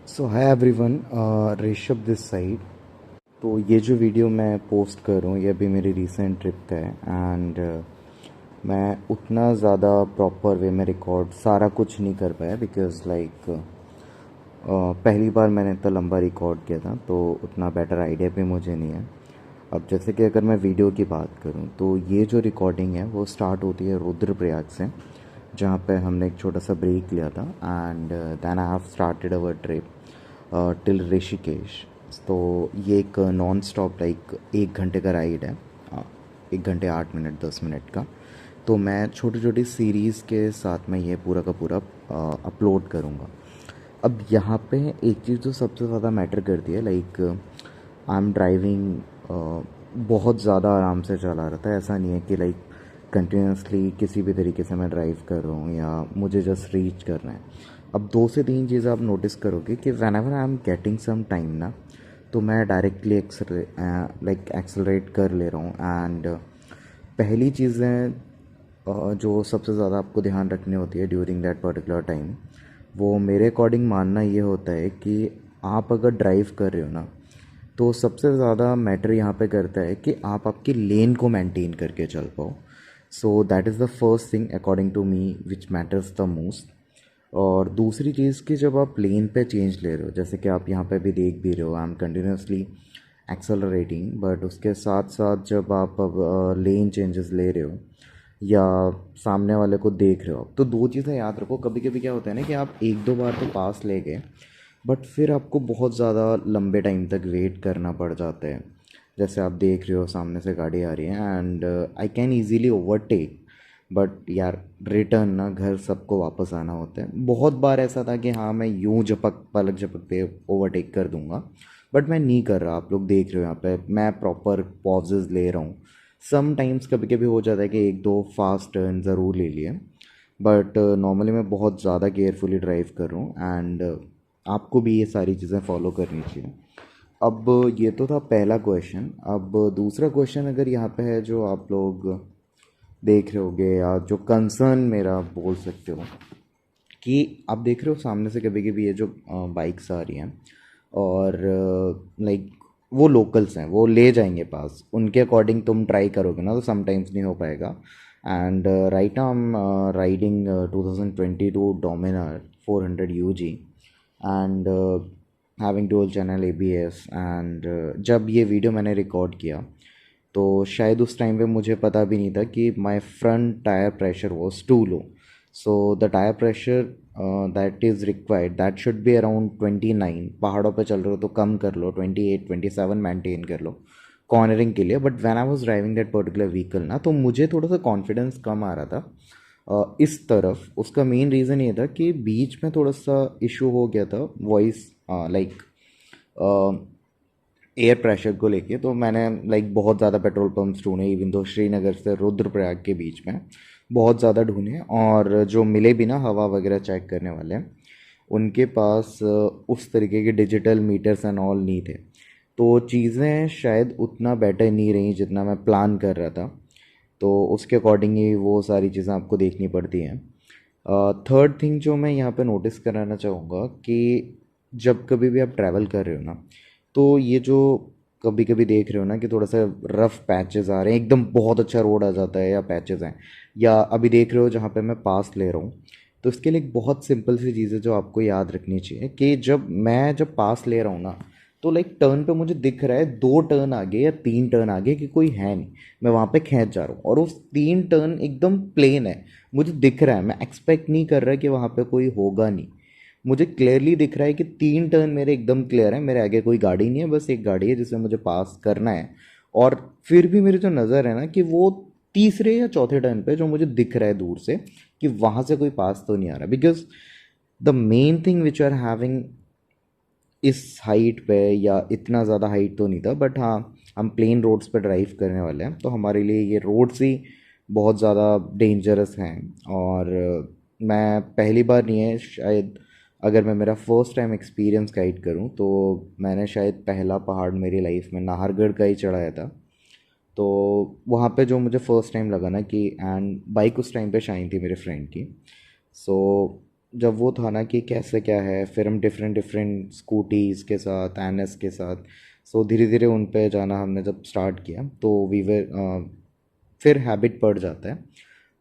So hi everyone, Rishabh this side. तो ये जो वीडियो मैं पोस्ट कर रहा हूँ ये अभी मेरी रीसेंट ट्रिप का है एंड मैं उतना ज़्यादा प्रॉपर वे में रिकॉर्ड सारा कुछ नहीं कर पाया बिकॉज़ पहली बार मैंने इतना लंबा रिकॉर्ड किया था तो उतना बेटर आइडिया भी मुझे नहीं है। अब जैसे कि अगर मैं वीडियो की बात करूँ तो ये जो रिकॉर्डिंग है वो स्टार्ट होती है रुद्रप्रयाग से, जहाँ पे हमने एक छोटा सा ब्रेक लिया था and then I have started our trip till Rishikesh. तो ये एक नॉन स्टॉप लाइक 1 घंटे का राइड है, 1 घंटे 8 मिनट 10 मिनट का। तो मैं छोटी छोटी सीरीज़ के साथ में ये पूरा का पूरा अपलोड करूँगा। अब यहाँ पे एक चीज़ जो सबसे ज़्यादा मैटर करती है, लाइक आई एम ड्राइविंग, बहुत ज़्यादा आराम से चला रहा था। ऐसा नहीं है कि लाइक कंटिन्यूसली किसी भी तरीके से मैं ड्राइव कर रहा हूँ या मुझे जस्ट रीच करना है। अब 2 से 3 चीज़ें आप नोटिस करोगे कि whenever I am getting some time ना, तो मैं डायरेक्टली एक्सेलरेट कर ले रहा हूँ। एंड पहली चीज़ें जो सबसे ज़्यादा आपको ध्यान रखनी होती है ड्यूरिंग दैट पर्टिकुलर टाइम, वो मेरे अकॉर्डिंग मानना ये होता है कि आप अगर ड्राइव कर रहे हो ना, तो सबसे ज़्यादा मैटर यहाँ पे करता है कि आप आपकी लेन को मेंटेन करके चल पाओ। So that is the first thing according to me which matters the most. और दूसरी चीज़ कि जब आप लेन पे चेंज ले रहे हो, जैसे कि आप यहाँ पे भी देख भी रहे हो, I am continuously accelerating, but उसके साथ साथ जब आप अब लेन चेंजेस ले रहे हो या सामने वाले को देख रहे हो, तो 2 चीज़ें याद रखो। कभी कभी क्या होता है ना कि आप 1-2 बार तो पास ले गए, बट फिर आपको बहुत ज़्यादा लंबे टाइम तक वेट करना पड़ जाता है। जैसे आप देख रहे हो सामने से गाड़ी आ रही है and I can easily overtake, but यार रिटर्न ना घर सबको वापस आना होता है। बहुत बार ऐसा था कि हाँ मैं यूं झपक पलक झपकते ओवरटेक कर दूंगा, बट मैं नहीं कर रहा। आप लोग देख रहे हो यहाँ पे मैं प्रॉपर पॉजेज ले रहा हूँ। समटाइम्स कभी कभी हो जाता है कि 1-2 फास्ट टर्न ज़रूर ले लिए, बट नॉर्मली मैं बहुत ज़्यादा केयरफुली ड्राइव कर रहा हूँ एंड आपको भी ये सारी चीज़ें फॉलो करनी चाहिए। अब ये तो था पहला क्वेश्चन। अब दूसरा क्वेश्चन अगर यहाँ पे है जो आप लोग देख रहे होगे या जो कंसर्न मेरा बोल सकते हो, कि आप देख रहे हो सामने से कभी कभी ये जो बाइक्स आ रही हैं और लाइक वो लोकल्स हैं, वो ले जाएंगे पास, उनके अकॉर्डिंग तुम ट्राई करोगे ना तो समटाइम्स नहीं हो पाएगा। And right now I am riding 2022 Dominar 400 UG and having dual channel ABS. एंड जब ये वीडियो मैंने रिकॉर्ड किया तो शायद उस टाइम पे मुझे पता भी नहीं था कि my front tyre pressure was too low. So the tyre pressure that is required that should be around 29। पहाड़ों पे चल रहे हो तो कम कर लो, 28-27 मेंटेन कर लो कॉर्नरिंग के लिए। But when I was driving that particular vehicle ना, तो मुझे थोड़ा सा कॉन्फिडेंस कम आ रहा था इस तरफ। उसका मेन रीज़न ये था कि बीच में थोड़ा सा इशू हो गया था वॉइस, लाइक एयर प्रेशर को लेके। तो मैंने लाइक बहुत ज़्यादा पेट्रोल पंप्स ढूंढे, इवन दो श्रीनगर से रुद्रप्रयाग के बीच में बहुत ज़्यादा ढूंढे, और जो मिले भी ना हवा वगैरह चेक करने वाले, उनके पास उस तरीके के डिजिटल मीटर्स एंड ऑल नहीं थे। तो चीज़ें शायद उतना बेटर नहीं रही जितना मैं प्लान कर रहा था। तो उसके अकॉर्डिंग ही वो सारी चीज़ें आपको देखनी पड़ती हैं। थर्ड थिंग जो मैं यहाँ पे नोटिस कराना चाहूँगा कि जब कभी भी आप ट्रैवल कर रहे हो ना, तो ये जो कभी कभी देख रहे हो ना कि थोड़ा सा रफ पैचेस आ रहे हैं, एकदम बहुत अच्छा रोड आ जाता है या पैचेस हैं, या अभी देख रहे हो जहाँ पे मैं पास ले रहा हूँ, तो इसके लिए एक बहुत सिंपल सी चीज़ है जो आपको याद रखनी चाहिए कि जब पास ले रहा हूँ ना, तो लाइक टर्न पे मुझे दिख रहा है 2 टर्न आगे या 3 टर्न आगे कि कोई है नहीं, मैं वहाँ पे खींच जा रहा हूँ और उस 3 टर्न एकदम प्लेन है, मुझे दिख रहा है। मैं एक्सपेक्ट नहीं कर रहा कि वहाँ पे कोई होगा नहीं, मुझे क्लियरली दिख रहा है कि 3 टर्न मेरे एकदम क्लियर है, मेरे आगे कोई गाड़ी नहीं है, बस एक गाड़ी है जिसे मुझे पास करना है। और फिर भी मेरी जो नज़र है ना कि वो तीसरे या चौथे टर्न पे जो मुझे दिख रहा है दूर से कि वहाँ से कोई पास तो नहीं आ रहा, because the main thing which are having इस हाइट पे, या इतना ज़्यादा हाइट तो नहीं था, बट हाँ हम प्लेन रोड्स पे ड्राइव करने वाले हैं तो हमारे लिए ये रोड्स ही बहुत ज़्यादा डेंजरस हैं। और मैं पहली बार नहीं है शायद, अगर मैं मेरा फर्स्ट टाइम एक्सपीरियंस गाइड करूँ तो मैंने शायद पहला पहाड़ मेरी लाइफ में नाहरगढ़ का ही चढ़ाया था। तो वहाँ पे जो मुझे फ़र्स्ट टाइम लगा ना कि, एंड बाइक उस टाइम पे शाइन थी मेरे फ्रेंड की। सो जब वो था ना कि कैसे क्या है, फिर हम डिफरेंट डिफरेंट स्कूटीज़ के साथ, एनएस के साथ, सो धीरे धीरे उन पे जाना हमने जब स्टार्ट किया तो फिर हैबिट पड़ जाता है।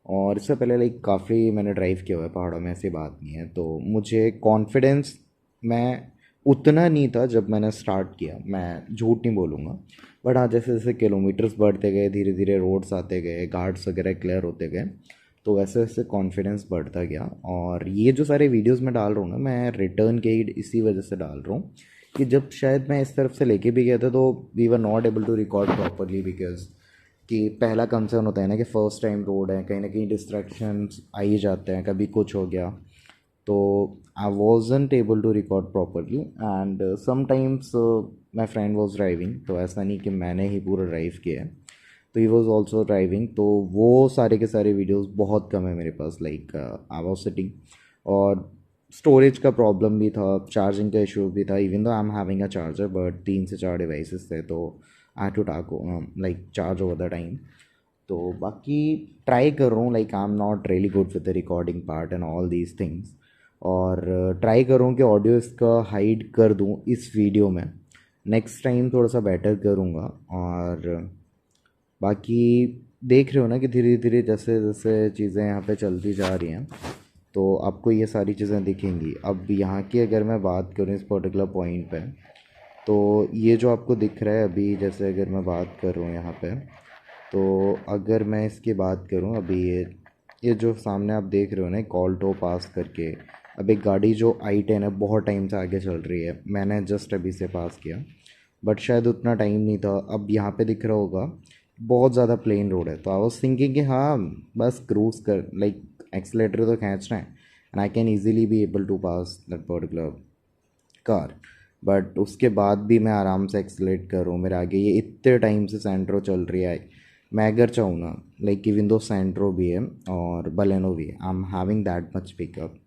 और इससे पहले लाइक काफ़ी मैंने ड्राइव किया हुआ है पहाड़ों में, ऐसी बात नहीं है। तो मुझे कॉन्फिडेंस मैं उतना नहीं था जब मैंने स्टार्ट किया, मैं झूठ नहीं बोलूँगा। बट हाँ, जैसे जैसे किलोमीटर्स बढ़ते गए, धीरे धीरे रोड्स आते गए, घाट्स वगैरह क्लियर होते गए, तो वैसे वैसे कॉन्फिडेंस बढ़ता गया। और ये जो सारे वीडियोस मैं डाल रहा हूँ ना, मैं रिटर्न के ही इसी वजह से डाल रहा हूँ कि जब शायद मैं इस तरफ से लेके भी गया था तो we were not able to record properly, because कि पहला कंसर्न होता है ना कि फ़र्स्ट टाइम रोड है, कहीं ना कहीं डिस्ट्रैक्शंस आ ही जाते हैं, कभी कुछ हो गया। तो I wasn't able to record properly and sometimes my friend was driving, तो ऐसा नहीं कि मैंने ही पूरा ड्राइव किया है, तो ही वॉज ऑल्सो ड्राइविंग। तो वो सारे के सारे वीडियोस बहुत कम है मेरे पास, लाइक आई वॉज सिटिंग। और स्टोरेज का प्रॉब्लम भी था, चार्जिंग का इशू भी था, even though I am having a charger, but 3 से 4 डिवाइसेस थे, तो I to talk like charge over the time. तो बाकी ट्राई कर रहा हूँ, like I am not really good with the recording part and all these things. और try कर रहा हूँ कि ऑडियो इसका हाइड कर दूँ इस वीडियो में, नेक्स्ट टाइम थोड़ा सा बेटर करूँगा। और बाकी देख रहे हो ना कि धीरे धीरे जैसे जैसे चीज़ें यहाँ पे चलती जा रही हैं, तो आपको ये सारी चीज़ें दिखेंगी। अब यहाँ की अगर मैं बात करूँ इस पर्टिकुलर पॉइंट पे, तो ये जो आपको दिख रहा है अभी, जैसे अगर मैं बात कर रहा हूँ यहाँ पे, तो अगर मैं इसकी बात करूँ अभी, ये जो सामने आप देख रहे हो ना कॉल्टो पास करके, अब एक गाड़ी जो i10 है बहुत टाइम से आगे चल रही है, मैंने जस्ट अभी से पास किया, बट शायद उतना टाइम नहीं था। अब यहाँ पे दिख रहा होगा बहुत ज़्यादा प्लेन रोड है, तो आई वॉज थिंकिंग कि हाँ बस क्रूज कर, लाइक एक्सलेटर तो खींचना है and I can easily be able to pass that particular car. But उसके बाद भी मैं आराम से एक्सलेट करूँ, मेरे आगे ये इतने टाइम से सेंट्रो चल रही है, मैं अगर चाहूँ ना, लाइक इवन दो सेंट्रो भी है और बलेनो भी है, आई am having that much pickup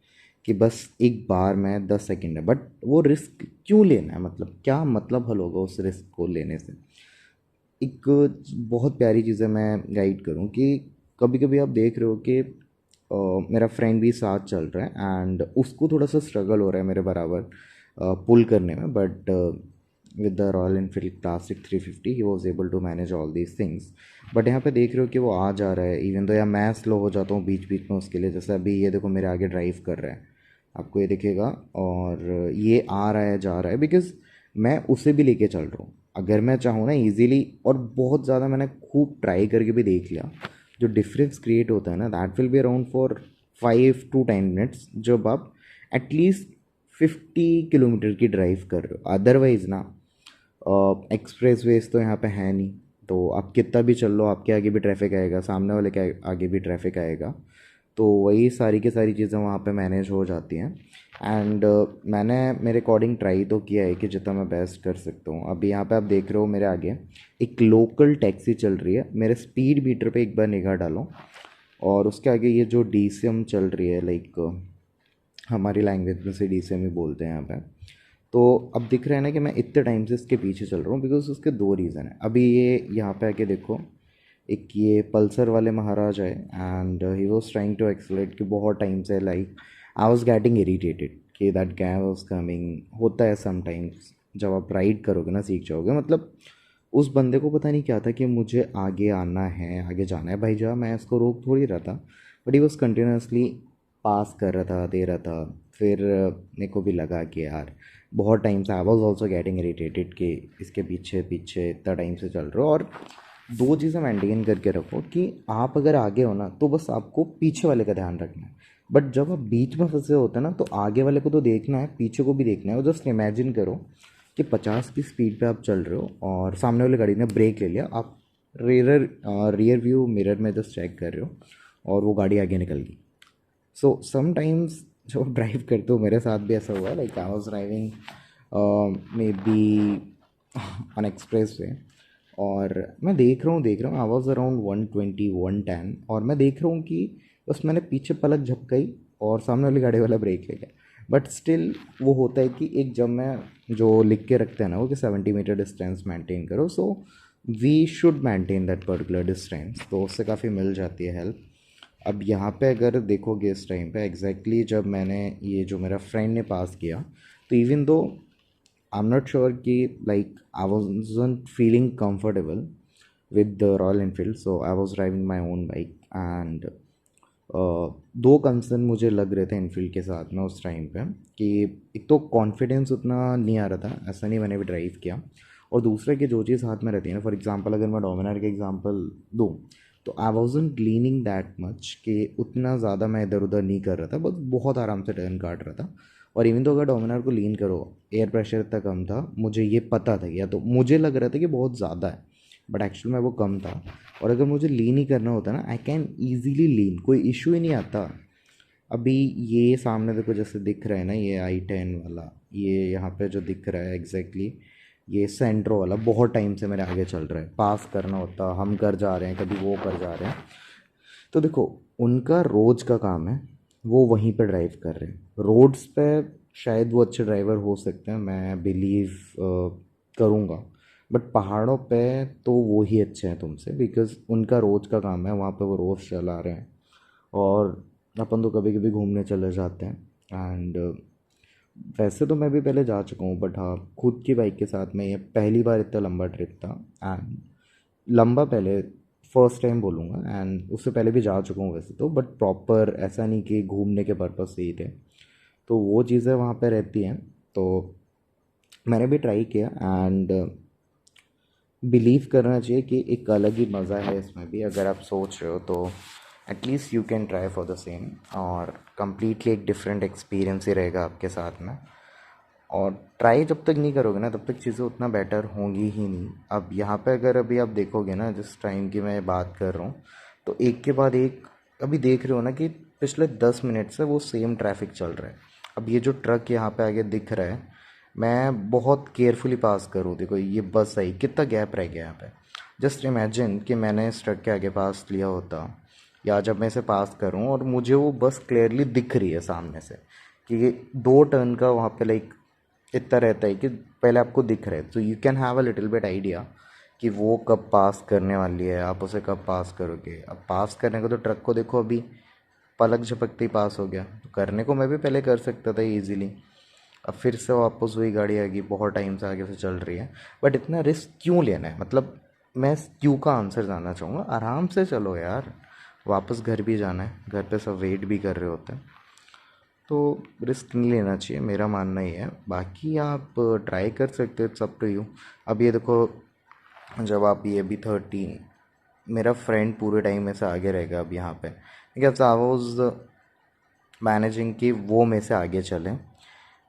कि बस एक बार में 10 सेकेंड है। बट वो रिस्क क्यों लेना है, मतलब क्या मतलब हल होगा उस रिस्क को लेने से। एक बहुत प्यारी चीज़ है, मैं गाइड करूँ कि कभी कभी आप देख रहे हो कि मेरा फ्रेंड भी साथ चल रहा है एंड उसको थोड़ा सा स्ट्रगल हो रहा है मेरे बराबर पुल करने में, but with the Royal Enfield Classic 350 ही was able to manage all these things. But यहाँ पे देख रहे हो कि वो आ जा रहा है, इवन तो या मैं स्लो हो जाता हूँ बीच बीच में उसके लिए, जैसे अभी ये देखो मेरे आगे ड्राइव कर रहा है, आपको ये दिखेगा। और ये आ रहा है जा रहा है बिकॉज मैं उसे भी लेके चल रहा हूँ। अगर मैं चाहूँ ना इजीली, और बहुत ज़्यादा मैंने खूब ट्राई करके भी देख लिया, जो डिफरेंस क्रिएट होता है ना that will be around for 5 to 10 minutes, जब आप एटलीस्ट 50 किलोमीटर की ड्राइव कर रहे हो। अदरवाइज़ ना एक्सप्रेस वेज तो यहाँ पे है नहीं, तो आप कितना भी चल लो आपके आगे भी ट्रैफिक आएगा, सामने वाले के आगे भी ट्रैफिक आएगा। तो वही सारी की सारी चीज़ें वहाँ पे मैनेज हो जाती हैं। एंड मैंने मेरे अकॉर्डिंग ट्राई तो किया है कि जितना मैं बेस्ट कर सकता हूँ। अभी यहाँ पे आप देख रहे हो मेरे आगे एक लोकल टैक्सी चल रही है, मेरे स्पीड मीटर पे एक बार निगाह डालो, और उसके आगे ये जो डीसीएम चल रही है, लाइक हमारी लैंग्वेज में से डीसीएम ही बोलते हैं यहाँ पे। तो अब दिख रहा है ना कि मैं इतने टाइम से इसके पीछे चल रहा हूँ, बिकॉज उसके दो रीज़न है। अभी ये यहाँ पे आके देखो, एक ये पल्सर वाले महाराज है and he was trying to accelerate कि बहुत टाइम से, like I was getting irritated कि दैट गाय वॉज कमिंग। होता है समटाइम्स, जब आप राइड करोगे ना सीख जाओगे, मतलब उस बंदे को पता नहीं क्या था कि मुझे आगे आना है, आगे जाना है भाई जा, मैं इसको रोक थोड़ी रहा था, बट ही वॉज कंटिन्यूसली पास कर रहा था, दे रहा था। फिर मेरे को भी लगा कि यार बहुत टाइम से I was also getting irritated कि इसके पीछे पीछे इतना टाइम से चल रहे हो। और दो चीज़ें मेंटेन करके रखो कि आप अगर आगे हो ना तो बस आपको पीछे वाले का ध्यान रखना है, बट जब आप बीच में फंसे होते हैं ना तो आगे वाले को तो देखना है, पीछे को भी देखना है। और जस्ट इमेजिन करो कि 50 की स्पीड पे आप चल रहे हो और सामने वाली गाड़ी ने ब्रेक ले लिया, आप रियर व्यू मिरर में जस्ट चेक कर रहे हो और वो गाड़ी आगे निकल गई। सो समटाइम्स जब ड्राइव करते हो, मेरे साथ भी ऐसा हुआ, like I was driving may be on express way, और मैं देख रहा हूँ आई वॉज अराउंड 120 110, और मैं देख रहा हूँ कि बस मैंने पीछे पलक झपकाई और सामने वाली गाड़ी वाला ब्रेक ले गया। बट स्टिल वो होता है कि एक जब मैं जो लिख के रखते हैं ना वो कि 70 मीटर डिस्टेंस मेंटेन करो, so we should maintain that particular distance, तो उससे काफ़ी मिल जाती है हेल्प। अब यहाँ पे अगर देखोगे इस टाइम पे एग्जैक्टली जब मैंने ये जो मेरा फ्रेंड ने पास किया, तो even though I am not sure कि like I wasn't feeling comfortable with the Royal Enfield, so I was driving my own bike and though concern मुझे लग रहे थे इनफील्ड के साथ में उस टाइम पे कि एक तो कॉन्फिडेंस उतना नहीं आ रहा था, ऐसा नहीं मैंने भी ड्राइव किया, और दूसरा कि जो चीज़ हाथ में रहती है ना, फॉर एग्जांपल अगर मैं डोमिनार का एग्जांपल दूँ तो I wasn't leaning that much कि उतना ज़्यादा मैं इधर उधर नहीं कर रहा था, बस बहुत आराम से टर्न काट रहा था। और इवन तो अगर डोमिनार को लीन करो, एयर प्रेशर इतना कम था, मुझे ये पता था, या तो मुझे लग रहा था कि बहुत ज़्यादा है बट एक्चुअल में वो कम था। और अगर मुझे लीन ही करना होता ना, आई कैन ईजीली लीन, कोई इशू ही नहीं आता। अभी ये सामने देखो जैसे दिख रहा है ना, ये i10 वाला, ये यहाँ पे जो दिख रहा है एग्जैक्टली, ये सेंट्रो वाला बहुत टाइम से मेरे आगे चल रहा है, पास करना होता, हम कर जा रहे हैं, कभी वो कर जा रहे हैं। तो देखो उनका रोज़ का काम है, वो वहीं पर ड्राइव कर रहे हैं रोड्स पे। शायद वो अच्छे ड्राइवर हो सकते हैं, मैं बिलीव करूँगा, बट पहाड़ों पे तो वो ही अच्छे हैं तुमसे, बिकॉज़ उनका रोज़ का काम है, वहाँ पे वो रोज़ चला रहे हैं। और अपन तो कभी कभी घूमने चले जाते हैं एंड वैसे तो मैं भी पहले जा चुका हूँ, बट हाँ खुद की बाइक के साथ में ये पहली बार इतना लंबा ट्रिप था। एंड लंबा पहले फर्स्ट टाइम बोलूँगा, एंड उससे पहले भी जा चुका हूँ वैसे तो, बट प्रॉपर ऐसा नहीं कि घूमने के पर्पज़ से ही थे। तो वो चीज़ें वहाँ पे रहती हैं, तो मैंने भी ट्राई किया एंड बिलीव करना चाहिए कि एक अलग ही मज़ा है इसमें भी। अगर आप सोच रहे हो तो at least you can try for the same, और कम्प्लीटली एक डिफरेंट एक्सपीरियंस ही रहेगा आपके साथ में। और ट्राई जब तक नहीं करोगे ना तब तक चीज़ें उतना बेटर होंगी ही नहीं। अब यहाँ पे अगर अभी आप देखोगे ना, जिस टाइम की मैं बात कर रहा हूँ, तो एक के बाद एक अभी देख रहे हो ना कि पिछले 10 मिनट से वो सेम ट्रैफिक चल रहा है। अब ये जो ट्रक यहाँ पे आगे दिख रहा है, मैं बहुत केयरफुली पास करूँ, देखो ये बस आई, कितना गैप रह गया यहाँ पे। जस्ट इमेजिन कि मैंने इस ट्रक के आगे पास लिया होता, या जब मैं इसे पास करूँ और मुझे वो बस क्लियरली दिख रही है सामने से कि ये 2 टर्न का वहाँ पे लाइक इतना रहता है कि पहले आपको दिख रहा है, तो you can have a little bit idea कि वो कब पास करने वाली है, आप उसे कब पास करोगे। अब पास करने को तो ट्रक को देखो अभी पलक झपकते ही पास हो गया, तो करने को मैं भी पहले कर सकता था इजीली। अब फिर से वापस वही गाड़ी आ गई, बहुत टाइम से आगे से चल रही है, बट इतना रिस्क क्यों लेना है, मतलब मैं इस क्यों का आंसर जानना चाहूँगा। आराम से चलो यार, वापस घर भी जाना है, घर पे सब वेट भी कर रहे होते हैं, तो रिस्क नहीं लेना चाहिए, मेरा मानना ही है। बाकी आप ट्राई कर सकते हो, इट्स अप टू यू। अब ये देखो, जब आप ये भी 13, मेरा फ्रेंड पूरे टाइम में से आगे रहेगा अब यहाँ पे, बिकॉज आई वॉज मैनेजिंग कि वो मेरे से आगे चलें,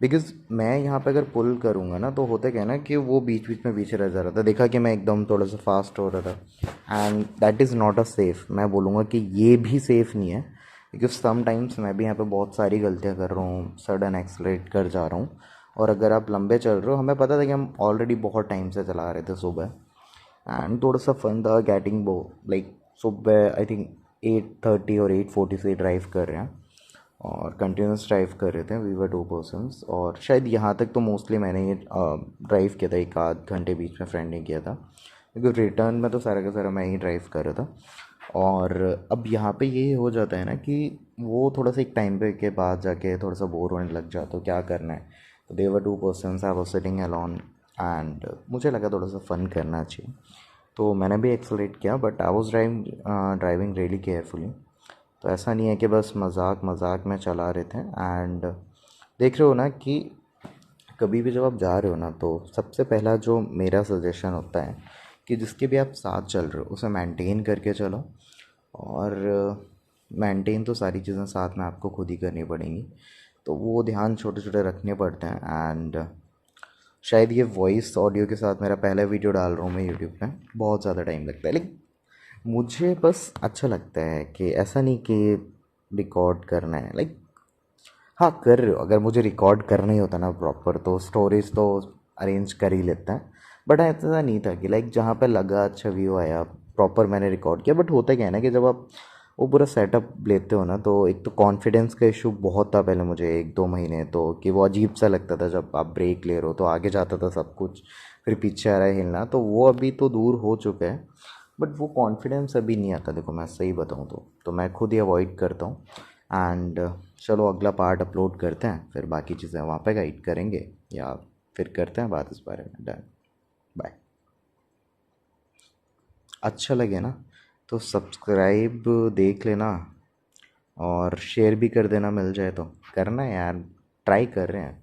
बिकॉज मैं यहाँ पे अगर पुल करूँगा ना तो होता क्या ना कि वो बीच बीच में पीछे रह जा रहा था, देखा कि मैं एकदम थोड़ा सा फास्ट हो रहा था, and that is not a safe. मैं बोलूँगा कि ये भी सेफ़ नहीं है, बिकॉज समटाइम्स मैं भी यहाँ पे बहुत सारी गलतियाँ कर रहा हूँ, सडन एक्सलेट कर जा रहा हूँ। और अगर आप लंबे चल रहे हो, हमें पता था कि हम ऑलरेडी बहुत टाइम से चला रहे थे सुबह, एंड थोड़ा सा फन था गेटिंग बो लाइक सुबह आई थिंक 8:30 और 8:40 से ड्राइव कर रहे हैं, और कंटिन्यूस ड्राइव कर रहे थे, वी वर 2 पर्सन्स। और शायद यहाँ तक तो मोस्टली मैंने ही ड्राइव किया था, 1 आध घंटे बीच में फ्रेंड ने किया था, क्योंकि रिटर्न में तो सारा का सारा मैं ही ड्राइव कर रहा था। और अब यहाँ पे ये हो जाता है ना कि वो थोड़ा सा एक टाइम पे के बाद जाके थोड़ा सा बोर होने लग जाता, तो क्या करना है, तो दे वर 2 persons, I was sitting alone, and मुझे लगा थोड़ा सा फ़न करना चाहिए, तो मैंने भी एक्सलेट किया, but I was driving really carefully. तो ऐसा नहीं है कि बस मजाक मजाक में चला रहे थे। एंड देख रहे हो ना कि कभी भी जब आप जा रहे हो ना, तो सबसे पहला जो मेरा सजेशन होता है कि जिसके भी आप साथ चल रहे हो उसे मेंटेन करके चलो, और मेंटेन तो सारी चीज़ें साथ में आपको खुद ही करनी पड़ेंगी, तो वो ध्यान छोटे छोटे रखने पड़ते हैं। एंड शायद ये वॉइस ऑडियो के साथ मेरा पहला वीडियो डाल रहा हूँ मैं यूट्यूब पे, बहुत ज़्यादा टाइम लगता है, लेकिन मुझे बस अच्छा लगता है कि ऐसा नहीं कि रिकॉर्ड करना है, लाइक हाँ कर रहे हो, अगर मुझे रिकॉर्ड करना ही होता ना प्रॉपर, तो स्टोरेज तो अरेंज कर ही लेता है, बट ऐसा नहीं था कि लाइक जहाँ पे लगा अच्छा व्यू आया प्रॉपर मैंने रिकॉर्ड किया। बट होता क्या है ना कि जब आप वो पूरा सेटअप लेते हो ना, तो एक तो कॉन्फिडेंस का इशू बहुत था पहले मुझे 1-2 महीने, तो कि वो अजीब सा लगता था जब आप ब्रेक ले रहे हो तो आगे जाता था सब कुछ, फिर पीछे आ रहा है हिलना, तो वो अभी तो दूर हो चुका है। बट वो कॉन्फिडेंस अभी नहीं आता, देखो मैं सही बताऊँ तो मैं खुद ही अवॉइड करता हूँ। एंड चलो अगला पार्ट अपलोड करते हैं, फिर बाकी चीज़ें वहाँ पे गाइड करेंगे, या फिर करते हैं बात इस बारे में। डन। बाय। अच्छा लगे ना तो सब्सक्राइब देख लेना, और शेयर भी कर देना, मिल जाए तो करना यार, ट्राई कर रहे हैं।